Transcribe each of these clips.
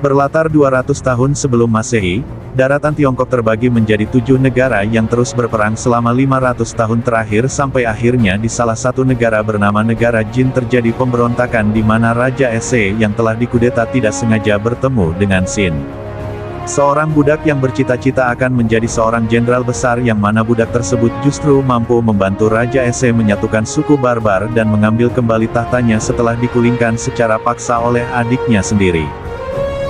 Berlatar 200 tahun sebelum Masehi, daratan Tiongkok terbagi menjadi 7 negara yang terus berperang selama 500 tahun terakhir sampai akhirnya di salah satu negara bernama Negara Jin terjadi pemberontakan di mana Raja Ese yang telah dikudeta tidak sengaja bertemu dengan Xin. Seorang budak yang bercita-cita akan menjadi seorang jenderal besar yang mana budak tersebut justru mampu membantu Raja Ese menyatukan suku barbar dan mengambil kembali tahtanya setelah dikulingkan secara paksa oleh adiknya sendiri.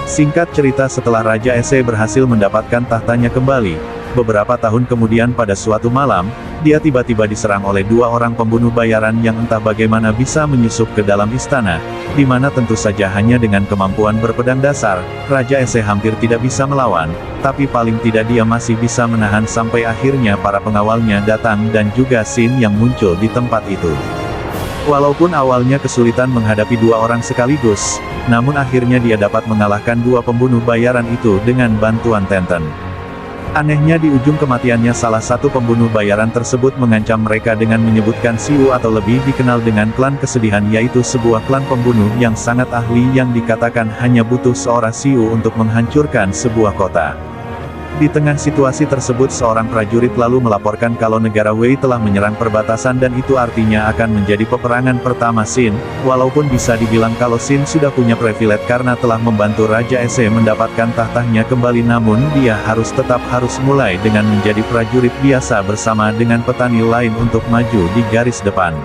Singkat cerita setelah Raja Ese berhasil mendapatkan tahtanya kembali, beberapa tahun kemudian pada suatu malam, dia tiba-tiba diserang oleh 2 orang pembunuh bayaran yang entah bagaimana bisa menyusup ke dalam istana, di mana tentu saja hanya dengan kemampuan berpedang dasar, Raja Ese hampir tidak bisa melawan, tapi paling tidak dia masih bisa menahan sampai akhirnya para pengawalnya datang dan juga Xin yang muncul di tempat itu. Walaupun awalnya kesulitan menghadapi 2 orang sekaligus, namun akhirnya dia dapat mengalahkan 2 pembunuh bayaran itu dengan bantuan Tenten. Anehnya di ujung kematiannya salah satu pembunuh bayaran tersebut mengancam mereka dengan menyebutkan Siu atau lebih dikenal dengan klan kesedihan yaitu sebuah klan pembunuh yang sangat ahli yang dikatakan hanya butuh seorang Siu untuk menghancurkan sebuah kota. Di tengah situasi tersebut seorang prajurit lalu melaporkan kalau negara Wei telah menyerang perbatasan dan itu artinya akan menjadi peperangan pertama Xin, walaupun bisa dibilang kalau Xin sudah punya privilege karena telah membantu Raja Ese mendapatkan tahtanya kembali namun dia tetap harus mulai dengan menjadi prajurit biasa bersama dengan petani lain untuk maju di garis depan.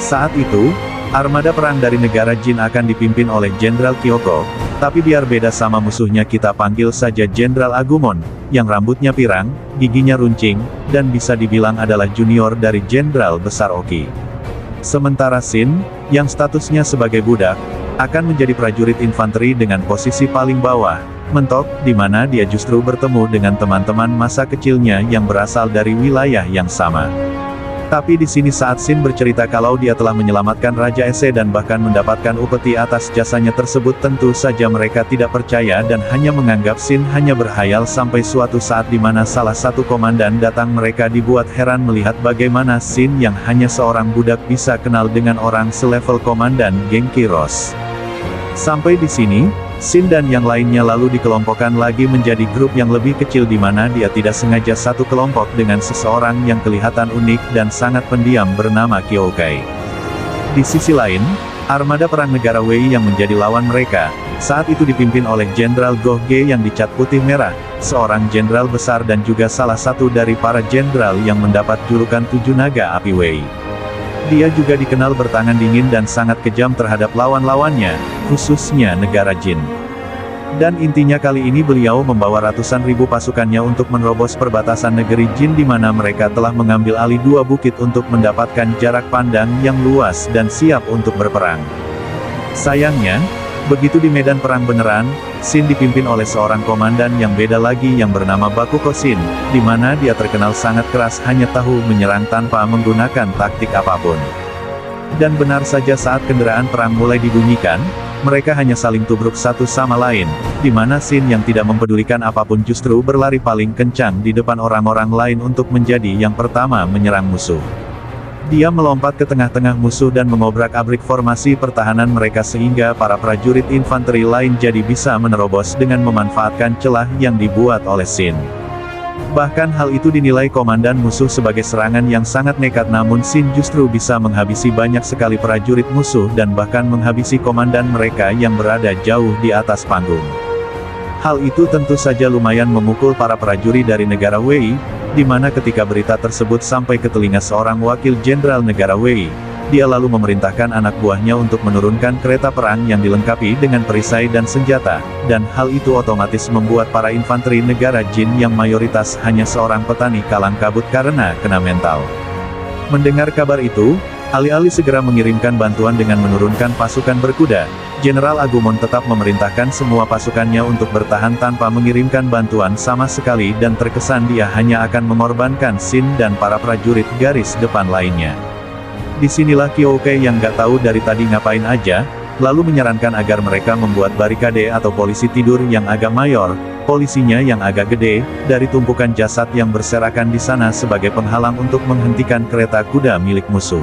Saat itu, armada perang dari negara Jin akan dipimpin oleh Jenderal Kyoko, tapi biar beda sama musuhnya kita panggil saja Jenderal Agumon, yang rambutnya pirang, giginya runcing, dan bisa dibilang adalah junior dari Jenderal Besar Oki. Sementara Xin, yang statusnya sebagai budak, akan menjadi prajurit infanteri dengan posisi paling bawah, mentok, di mana dia justru bertemu dengan teman-teman masa kecilnya yang berasal dari wilayah yang sama. Tapi di sini saat Xin bercerita kalau dia telah menyelamatkan Raja Ese dan bahkan mendapatkan upeti atas jasanya tersebut tentu saja mereka tidak percaya dan hanya menganggap Xin hanya berhayal sampai suatu saat di mana salah satu komandan datang mereka dibuat heran melihat bagaimana Xin yang hanya seorang budak bisa kenal dengan orang selevel komandan geng Kiros. Sampai di sini, Xin dan yang lainnya lalu dikelompokkan lagi menjadi grup yang lebih kecil di mana dia tidak sengaja satu kelompok dengan seseorang yang kelihatan unik dan sangat pendiam bernama Kyoukai. Di sisi lain, armada perang negara Wei yang menjadi lawan mereka, saat itu dipimpin oleh Jenderal Goh Ge yang dicat putih merah, seorang jenderal besar dan juga salah satu dari para jenderal yang mendapat julukan 7 Naga Api Wei. Dia juga dikenal bertangan dingin dan sangat kejam terhadap lawan-lawannya, khususnya negara Jin. Dan intinya kali ini beliau membawa ratusan ribu pasukannya untuk menerobos perbatasan negeri Jin di mana mereka telah mengambil alih 2 bukit untuk mendapatkan jarak pandang yang luas dan siap untuk berperang. Sayangnya, begitu di medan perang beneran, Xin dipimpin oleh seorang komandan yang beda lagi yang bernama Bakugo Xin, di mana dia terkenal sangat keras hanya tahu menyerang tanpa menggunakan taktik apapun. Dan benar saja saat kendaraan perang mulai dibunyikan, mereka hanya saling tubruk satu sama lain, di mana Xin yang tidak mempedulikan apapun justru berlari paling kencang di depan orang-orang lain untuk menjadi yang pertama menyerang musuh. Dia melompat ke tengah-tengah musuh dan mengobrak-abrik formasi pertahanan mereka sehingga para prajurit infanteri lain jadi bisa menerobos dengan memanfaatkan celah yang dibuat oleh Xin. Bahkan hal itu dinilai komandan musuh sebagai serangan yang sangat nekat namun Xin justru bisa menghabisi banyak sekali prajurit musuh dan bahkan menghabisi komandan mereka yang berada jauh di atas panggung. Hal itu tentu saja lumayan memukul para prajurit dari negara Wei, di mana ketika berita tersebut sampai ke telinga seorang wakil jenderal negara Wei, dia lalu memerintahkan anak buahnya untuk menurunkan kereta perang yang dilengkapi dengan perisai dan senjata, dan hal itu otomatis membuat para infanteri negara Jin yang mayoritas hanya seorang petani kalang kabut karena kena mental. Mendengar kabar itu, alih-alih segera mengirimkan bantuan dengan menurunkan pasukan berkuda, Jenderal Agumon tetap memerintahkan semua pasukannya untuk bertahan tanpa mengirimkan bantuan sama sekali dan terkesan dia hanya akan mengorbankan Xin dan para prajurit garis depan lainnya. Disinilah Kyoukai yang gak tahu dari tadi ngapain aja, lalu menyarankan agar mereka membuat barikade atau polisi tidur yang agak mayor, polisinya yang agak gede, dari tumpukan jasad yang berserakan di sana sebagai penghalang untuk menghentikan kereta kuda milik musuh.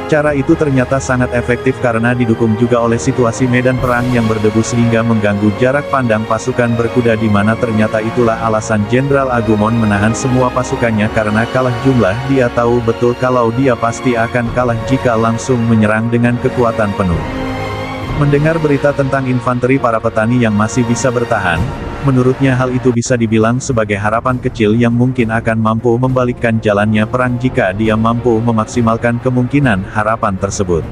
Cara itu ternyata sangat efektif karena didukung juga oleh situasi medan perang yang berdebu sehingga mengganggu jarak pandang pasukan berkuda di mana ternyata itulah alasan Jenderal Agumon menahan semua pasukannya karena kalah jumlah. Dia tahu betul kalau dia pasti akan kalah jika langsung menyerang dengan kekuatan penuh. Mendengar berita tentang infanteri para petani yang masih bisa bertahan, menurutnya hal itu bisa dibilang sebagai harapan kecil yang mungkin akan mampu membalikkan jalannya perang jika dia mampu memaksimalkan kemungkinan harapan tersebut.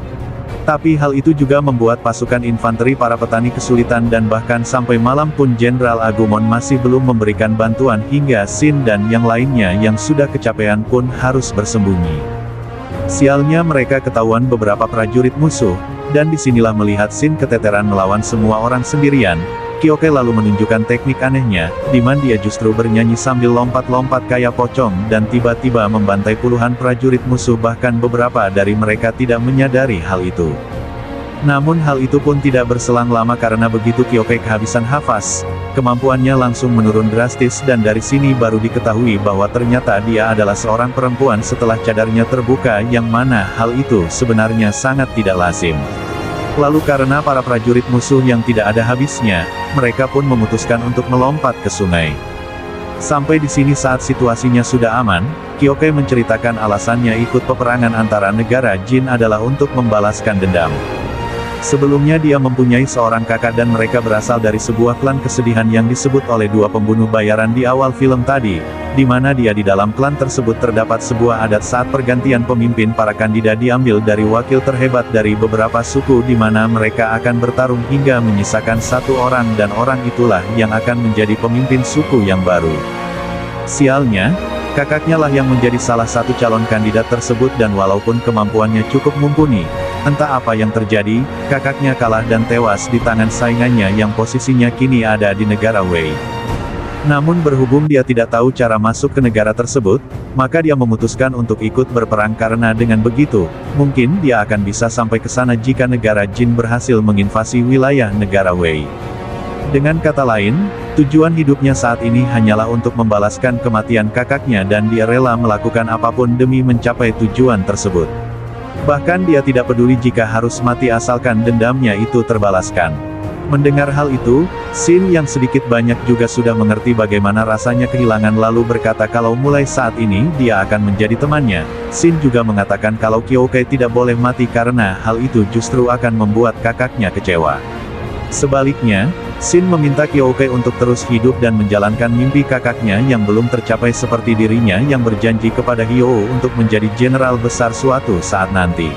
Tapi hal itu juga membuat pasukan infanteri para petani kesulitan dan bahkan sampai malam pun Jenderal Agumon masih belum memberikan bantuan hingga Shin dan yang lainnya yang sudah kecapean pun harus bersembunyi. Sialnya mereka ketahuan beberapa prajurit musuh, dan disinilah melihat Shin keteteran melawan semua orang sendirian. Kyoke lalu menunjukkan teknik anehnya, di mana dia justru bernyanyi sambil lompat-lompat kayak pocong dan tiba-tiba membantai puluhan prajurit musuh bahkan beberapa dari mereka tidak menyadari hal itu. Namun hal itu pun tidak berselang lama karena begitu Kyoke kehabisan hafaz, kemampuannya langsung menurun drastis dan dari sini baru diketahui bahwa ternyata dia adalah seorang perempuan setelah cadarnya terbuka yang mana hal itu sebenarnya sangat tidak lazim. Lalu karena para prajurit musuh yang tidak ada habisnya, mereka pun memutuskan untuk melompat ke sungai. Sampai di sini saat situasinya sudah aman, Kyoke menceritakan alasannya ikut peperangan antara negara Jin adalah untuk membalaskan dendam. Sebelumnya dia mempunyai seorang kakak dan mereka berasal dari sebuah klan kesedihan yang disebut oleh dua pembunuh bayaran di awal film tadi, di mana dia di dalam klan tersebut terdapat sebuah adat saat pergantian pemimpin para kandidat diambil dari wakil terhebat dari beberapa suku di mana mereka akan bertarung hingga menyisakan satu orang dan orang itulah yang akan menjadi pemimpin suku yang baru. Sialnya, kakaknya lah yang menjadi salah satu calon kandidat tersebut dan walaupun kemampuannya cukup mumpuni, entah apa yang terjadi, kakaknya kalah dan tewas di tangan saingannya yang posisinya kini ada di negara Wei. Namun berhubung dia tidak tahu cara masuk ke negara tersebut, maka dia memutuskan untuk ikut berperang karena dengan begitu, mungkin dia akan bisa sampai ke sana jika negara Jin berhasil menginvasi wilayah negara Wei. Dengan kata lain, tujuan hidupnya saat ini hanyalah untuk membalaskan kematian kakaknya dan dia rela melakukan apapun demi mencapai tujuan tersebut. Bahkan dia tidak peduli jika harus mati asalkan dendamnya itu terbalaskan. Mendengar hal itu, Shin yang sedikit banyak juga sudah mengerti bagaimana rasanya kehilangan lalu berkata kalau mulai saat ini dia akan menjadi temannya. Shin juga mengatakan kalau Kyoke tidak boleh mati karena hal itu justru akan membuat kakaknya kecewa. Sebaliknya, Shin meminta Kyoke untuk terus hidup dan menjalankan mimpi kakaknya yang belum tercapai seperti dirinya yang berjanji kepada Hyo untuk menjadi jenderal besar suatu saat nanti.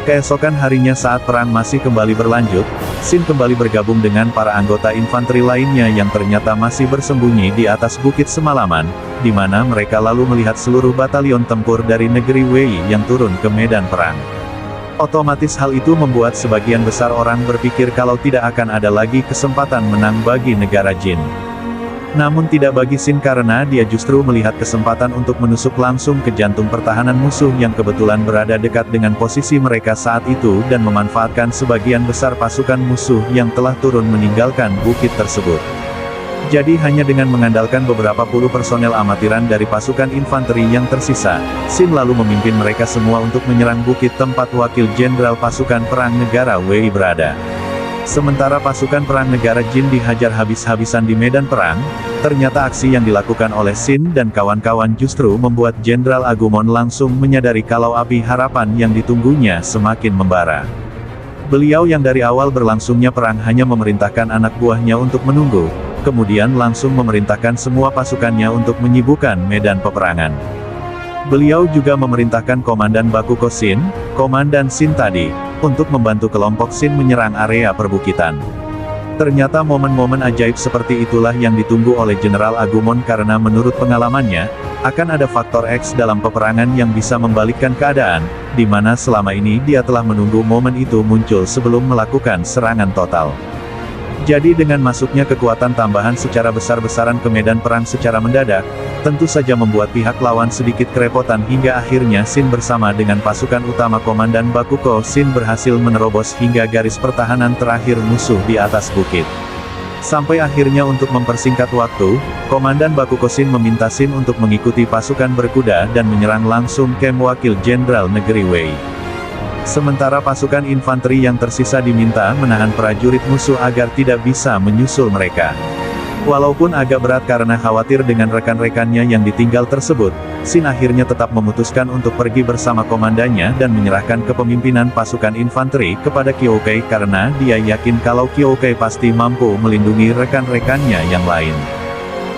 Keesokan harinya saat perang masih kembali berlanjut, Shin kembali bergabung dengan para anggota infanteri lainnya yang ternyata masih bersembunyi di atas bukit semalaman, di mana mereka lalu melihat seluruh batalion tempur dari negeri Wei yang turun ke medan perang. Otomatis hal itu membuat sebagian besar orang berpikir kalau tidak akan ada lagi kesempatan menang bagi negara Jin. Namun tidak bagi Shin karena dia justru melihat kesempatan untuk menusuk langsung ke jantung pertahanan musuh yang kebetulan berada dekat dengan posisi mereka saat itu dan memanfaatkan sebagian besar pasukan musuh yang telah turun meninggalkan bukit tersebut. Jadi hanya dengan mengandalkan beberapa puluh personel amatiran dari pasukan infanteri yang tersisa, Shin lalu memimpin mereka semua untuk menyerang bukit tempat wakil jenderal pasukan perang negara Wei berada. Sementara pasukan perang negara Jin dihajar habis-habisan di medan perang, ternyata aksi yang dilakukan oleh Shin dan kawan-kawan justru membuat Jenderal Agumon langsung menyadari kalau api harapan yang ditunggunya semakin membara. Beliau yang dari awal berlangsungnya perang hanya memerintahkan anak buahnya untuk menunggu, kemudian langsung memerintahkan semua pasukannya untuk menyibukkan medan peperangan. Beliau juga memerintahkan Komandan Bakugo Shin, Komandan Shin tadi, untuk membantu kelompok Shin menyerang area perbukitan. Ternyata momen-momen ajaib seperti itulah yang ditunggu oleh Jenderal Agumon karena menurut pengalamannya, akan ada faktor X dalam peperangan yang bisa membalikkan keadaan, di mana selama ini dia telah menunggu momen itu muncul sebelum melakukan serangan total. Jadi dengan masuknya kekuatan tambahan secara besar-besaran ke medan perang secara mendadak, tentu saja membuat pihak lawan sedikit kerepotan hingga akhirnya Shin bersama dengan pasukan utama Komandan Bakugo Shin berhasil menerobos hingga garis pertahanan terakhir musuh di atas bukit. Sampai akhirnya untuk mempersingkat waktu, Komandan Bakugo Shin meminta Shin untuk mengikuti pasukan berkuda dan menyerang langsung kamp wakil jenderal negeri Wei. Sementara pasukan infanteri yang tersisa diminta menahan prajurit musuh agar tidak bisa menyusul mereka. Walaupun agak berat karena khawatir dengan rekan-rekannya yang ditinggal tersebut, Shin akhirnya tetap memutuskan untuk pergi bersama komandannya dan menyerahkan kepemimpinan pasukan infanteri kepada Kyoukei karena dia yakin kalau Kyoukei pasti mampu melindungi rekan-rekannya yang lain.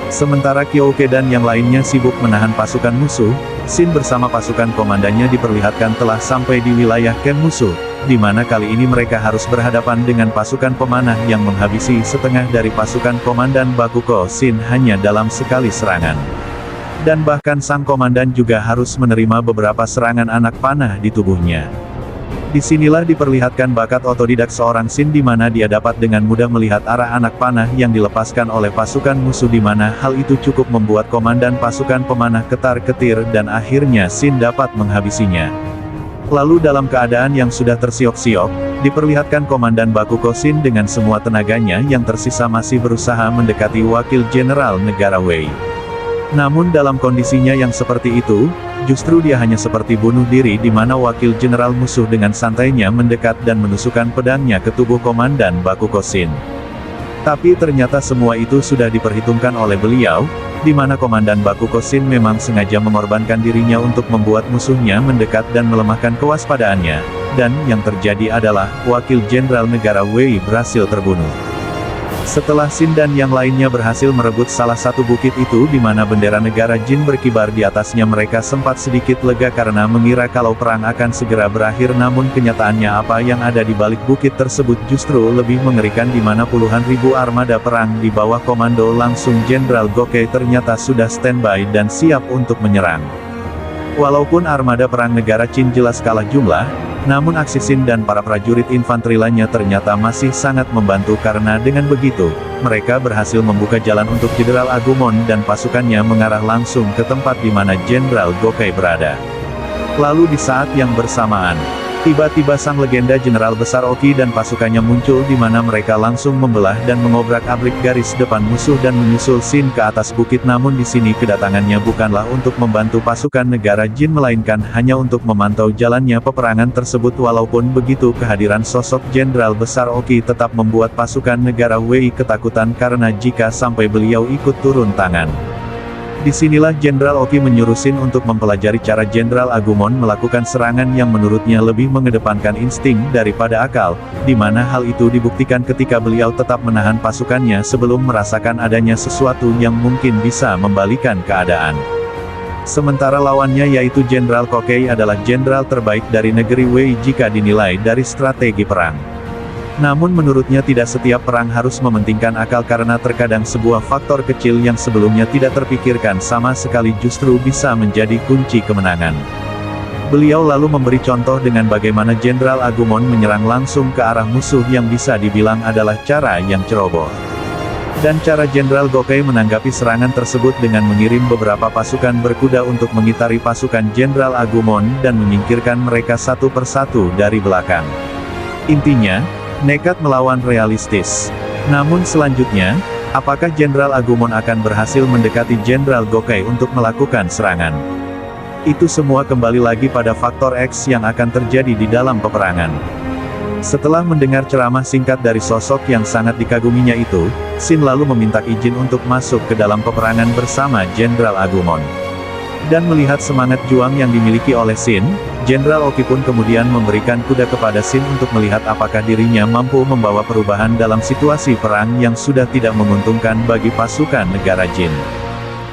Sementara Kyoukei dan yang lainnya sibuk menahan pasukan musuh, Shin bersama pasukan komandannya diperlihatkan telah sampai di wilayah camp musuh, di mana kali ini mereka harus berhadapan dengan pasukan pemanah yang menghabisi setengah dari pasukan komandan Bakugo Shin hanya dalam sekali serangan. Dan bahkan sang komandan juga harus menerima beberapa serangan anak panah di tubuhnya. Disinilah diperlihatkan bakat otodidak seorang Shin di mana dia dapat dengan mudah melihat arah anak panah yang dilepaskan oleh pasukan musuh di mana hal itu cukup membuat komandan pasukan pemanah ketar-ketir dan akhirnya Shin dapat menghabisinya. Lalu dalam keadaan yang sudah tersiok-siok, diperlihatkan komandan Bakugo Shin dengan semua tenaganya yang tersisa masih berusaha mendekati wakil jenderal negara Wei. Namun dalam kondisinya yang seperti itu, justru dia hanya seperti bunuh diri di mana wakil jenderal musuh dengan santainya mendekat dan menusukkan pedangnya ke tubuh komandan Bakugo Shin. Tapi ternyata semua itu sudah diperhitungkan oleh beliau, di mana komandan Bakugo Shin memang sengaja mengorbankan dirinya untuk membuat musuhnya mendekat dan melemahkan kewaspadaannya, dan yang terjadi adalah, wakil jenderal negara Wei berhasil terbunuh. Setelah Shin dan yang lainnya berhasil merebut salah satu bukit itu di mana bendera negara Jin berkibar di atasnya, mereka sempat sedikit lega karena mengira kalau perang akan segera berakhir, namun kenyataannya apa yang ada di balik bukit tersebut justru lebih mengerikan di mana puluhan ribu armada perang di bawah komando langsung Jenderal Gokei ternyata sudah standby dan siap untuk menyerang. Walaupun armada perang negara Qin jelas kalah jumlah, namun aksi Shin dan para prajurit infanteri lainnya ternyata masih sangat membantu karena dengan begitu, mereka berhasil membuka jalan untuk Jenderal Agumon dan pasukannya mengarah langsung ke tempat di mana Jenderal Gokei berada. Lalu di saat yang bersamaan, tiba-tiba sang legenda Jenderal Besar Oki dan pasukannya muncul di mana mereka langsung membelah dan mengobrak-abrik garis depan musuh dan menyusul Shin ke atas bukit. Namun di sini kedatangannya bukanlah untuk membantu pasukan negara Jin melainkan hanya untuk memantau jalannya peperangan tersebut. Walaupun begitu, kehadiran sosok Jenderal Besar Oki tetap membuat pasukan negara Wei ketakutan karena jika sampai beliau ikut turun tangan. Disinilah Jenderal Oki menyuruh Shin untuk mempelajari cara Jenderal Agumon melakukan serangan yang menurutnya lebih mengedepankan insting daripada akal, di mana hal itu dibuktikan ketika beliau tetap menahan pasukannya sebelum merasakan adanya sesuatu yang mungkin bisa membalikan keadaan. Sementara lawannya yaitu Jenderal Gokei adalah jenderal terbaik dari negeri Wei jika dinilai dari strategi perang. Namun menurutnya tidak setiap perang harus mementingkan akal karena terkadang sebuah faktor kecil yang sebelumnya tidak terpikirkan sama sekali justru bisa menjadi kunci kemenangan. Beliau lalu memberi contoh dengan bagaimana Jenderal Agumon menyerang langsung ke arah musuh yang bisa dibilang adalah cara yang ceroboh. Dan cara Jenderal Gokei menanggapi serangan tersebut dengan mengirim beberapa pasukan berkuda untuk mengitari pasukan Jenderal Agumon dan menyingkirkan mereka satu persatu dari belakang. Intinya, nekat melawan realistis. Namun selanjutnya, apakah Jenderal Agumon akan berhasil mendekati Jenderal Gokei untuk melakukan serangan? Itu semua kembali lagi pada faktor X yang akan terjadi di dalam peperangan. Setelah mendengar ceramah singkat dari sosok yang sangat dikaguminya itu, Shin lalu meminta izin untuk masuk ke dalam peperangan bersama Jenderal Agumon. Dan melihat semangat juang yang dimiliki oleh Shin, Jenderal Oki pun kemudian memberikan kuda kepada Shin untuk melihat apakah dirinya mampu membawa perubahan dalam situasi perang yang sudah tidak menguntungkan bagi pasukan negara Jin.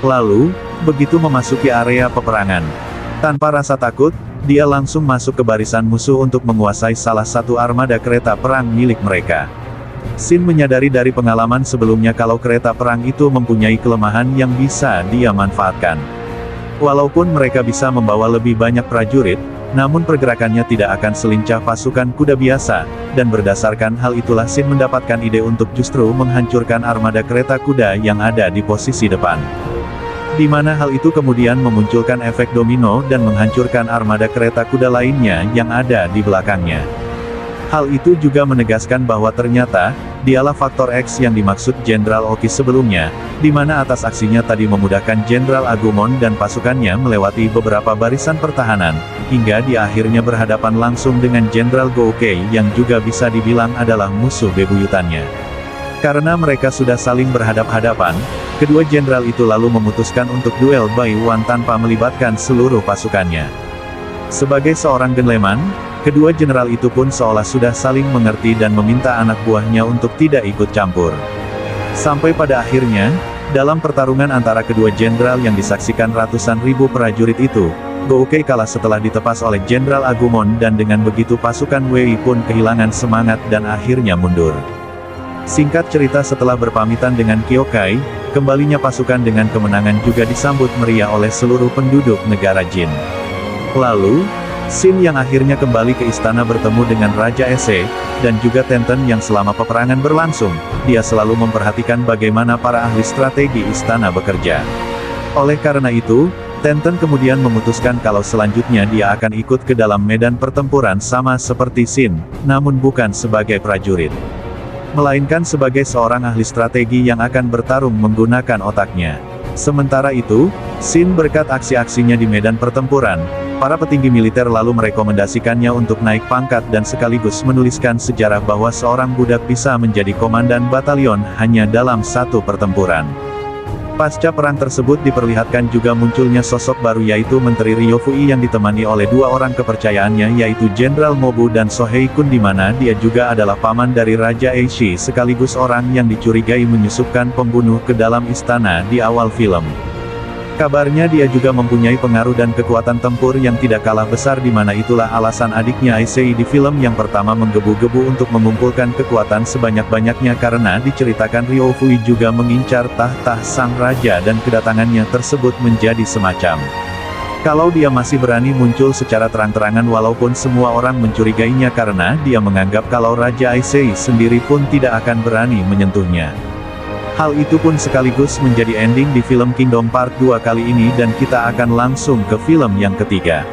Lalu, begitu memasuki area peperangan, tanpa rasa takut, dia langsung masuk ke barisan musuh untuk menguasai salah satu armada kereta perang milik mereka. Shin menyadari dari pengalaman sebelumnya kalau kereta perang itu mempunyai kelemahan yang bisa dia manfaatkan. Walaupun mereka bisa membawa lebih banyak prajurit, namun pergerakannya tidak akan selincah pasukan kuda biasa, dan berdasarkan hal itulah Shin mendapatkan ide untuk justru menghancurkan armada kereta kuda yang ada di posisi depan. Di mana hal itu kemudian memunculkan efek domino dan menghancurkan armada kereta kuda lainnya yang ada di belakangnya. Hal itu juga menegaskan bahwa ternyata, dialah faktor X yang dimaksud Jenderal Oki sebelumnya, di mana atas aksinya tadi memudahkan Jenderal Agumon dan pasukannya melewati beberapa barisan pertahanan, hingga di akhirnya berhadapan langsung dengan Jenderal Goukei yang juga bisa dibilang adalah musuh bebuyutannya. Karena mereka sudah saling berhadap-hadapan, kedua jenderal itu lalu memutuskan untuk duel by one tanpa melibatkan seluruh pasukannya. Sebagai seorang genleman, kedua jenderal itu pun seolah sudah saling mengerti dan meminta anak buahnya untuk tidak ikut campur. Sampai pada akhirnya, dalam pertarungan antara kedua jenderal yang disaksikan ratusan ribu prajurit itu, Goukei kalah setelah ditepas oleh Jenderal Agumon dan dengan begitu pasukan Wei pun kehilangan semangat dan akhirnya mundur. Singkat cerita setelah berpamitan dengan Kyokai, kembalinya pasukan dengan kemenangan juga disambut meriah oleh seluruh penduduk negara Jin. Lalu, Sin yang akhirnya kembali ke istana bertemu dengan Raja Ese, dan juga Tenten yang selama peperangan berlangsung, dia selalu memperhatikan bagaimana para ahli strategi istana bekerja. Oleh karena itu, Tenten kemudian memutuskan kalau selanjutnya dia akan ikut ke dalam medan pertempuran sama seperti Sin, namun bukan sebagai prajurit, melainkan sebagai seorang ahli strategi yang akan bertarung menggunakan otaknya. Sementara itu, Sin berkat aksi-aksinya di medan pertempuran, para petinggi militer lalu merekomendasikannya untuk naik pangkat dan sekaligus menuliskan sejarah bahwa seorang budak bisa menjadi komandan batalion hanya dalam satu pertempuran. Pasca perang tersebut diperlihatkan juga munculnya sosok baru yaitu Menteri Ryofui yang ditemani oleh dua orang kepercayaannya yaitu Jenderal Mobu dan Sohei Kun di mana dia juga adalah paman dari Raja Eishi sekaligus orang yang dicurigai menyusupkan pembunuh ke dalam istana di awal film. Kabarnya dia juga mempunyai pengaruh dan kekuatan tempur yang tidak kalah besar di mana itulah alasan adiknya Issei di film yang pertama menggebu-gebu untuk mengumpulkan kekuatan sebanyak-banyaknya karena diceritakan Ryofui juga mengincar tahta sang raja dan kedatangannya tersebut menjadi semacam kalau dia masih berani muncul secara terang-terangan walaupun semua orang mencurigainya karena dia menganggap kalau Raja Issei sendiri pun tidak akan berani menyentuhnya. Hal itu pun sekaligus menjadi ending di film Kingdom Part 2 kali ini dan kita akan langsung ke film yang ketiga.